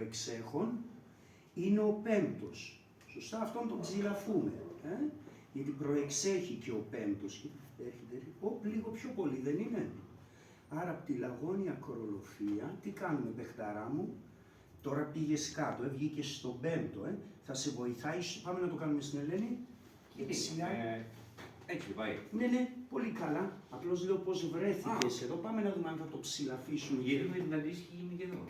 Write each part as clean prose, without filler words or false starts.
προεξέχον είναι ο πέμπτος. Σωστά, αυτόν τον ψηλαφούμε. Γιατί προεξέχει και ο πέμπτος. Έρχεται, λίγο πιο πολύ, δεν είναι? Άρα από τη λαγώνια κορολοφία, τι κάνουμε παιχταρά μου? Τώρα πήγες κάτω, βγήκες στον πέμπτο, θα σε βοηθάει, πάμε να το κάνουμε στην Ελένη. Έτσι πάει. Ναι, πολύ καλά. Απλώς λέω πώς βρέθηκες εδώ, πάμε να δούμε αν θα το ψηλαφίσουμε. Γιατί με την αντίστοιχη είναι και εδώ.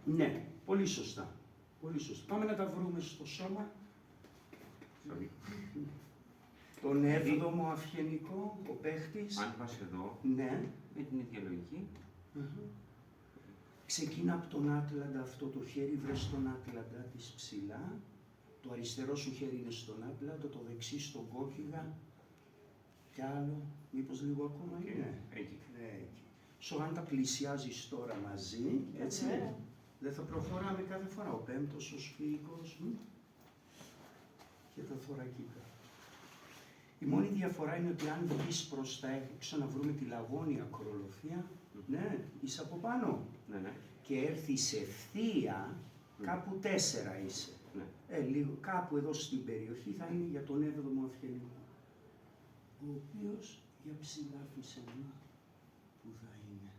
Ναι, πολύ σωστά. Πολύ σωστά. Πάμε να τα βρούμε στο σώμα. Τον 7ο αυγενικό, ο παίχτης. Αν πας εδώ, Ναι. με την ίδια λογική. Ξεκίνα από τον Άτλαντα αυτό το χέρι, βρες τον Άτλαντα της ψηλά. Το αριστερό σου χέρι είναι στον Άτλαντα, το δεξί στον κόκκιγα. Κι άλλο, μήπως λίγο ακόμα είναι. Εκεί. Σω αν τα πλησιάζεις τώρα μαζί, έτσι, δεν θα προχωράμε κάθε φορά. Ο πέμπτος, ο σφυϊκός και τα θωρακικά. Η μόνη διαφορά είναι ότι αν βγεις προς τα έξω να βρούμε τη λαγώνια κορολοφία, ναι, είσαι από πάνω. Ναι. Και έρθεις ευθεία, κάπου 4 είσαι. Ναι. Λίγο, κάπου εδώ στην περιοχή θα είναι για τον 7ο αυγενικό. Ο οποίος για ψηλάφισε να που θα είναι.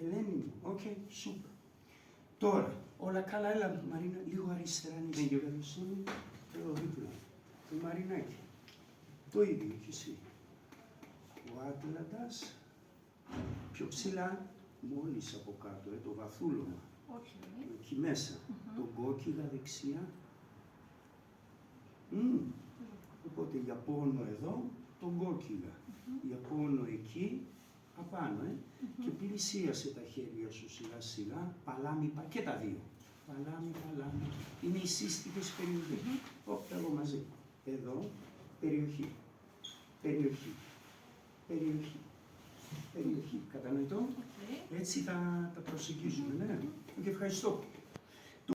Ελένη μου, σούπερ. Τώρα, όλα καλά, έλα Μαρίνα, λίγο αριστερά αν είσαι καλοσύνη, εδώ δίπλα. Το Μαρινάκι, το ίδιο και εσύ. Ο Άτλαντας, πιο ψηλά, μόλις από κάτω, το βαθούλωμα. Όχι. Εκεί μέσα, τον κόκκιγα δεξιά. Οπότε για πόνο εδώ, τον κόκκιγα. Για πόνο εκεί, απάνω, και πλησίασε τα χέρια σου σιγά σιγά, παλάμι, και τα δύο. Παλάμι. Είναι οι σύστικες περιοχές. Εγώ μαζί. Εδώ, περιοχή. Κατανοητό. Έτσι θα τα προσεγγίζουμε, ναι. Και ευχαριστώ.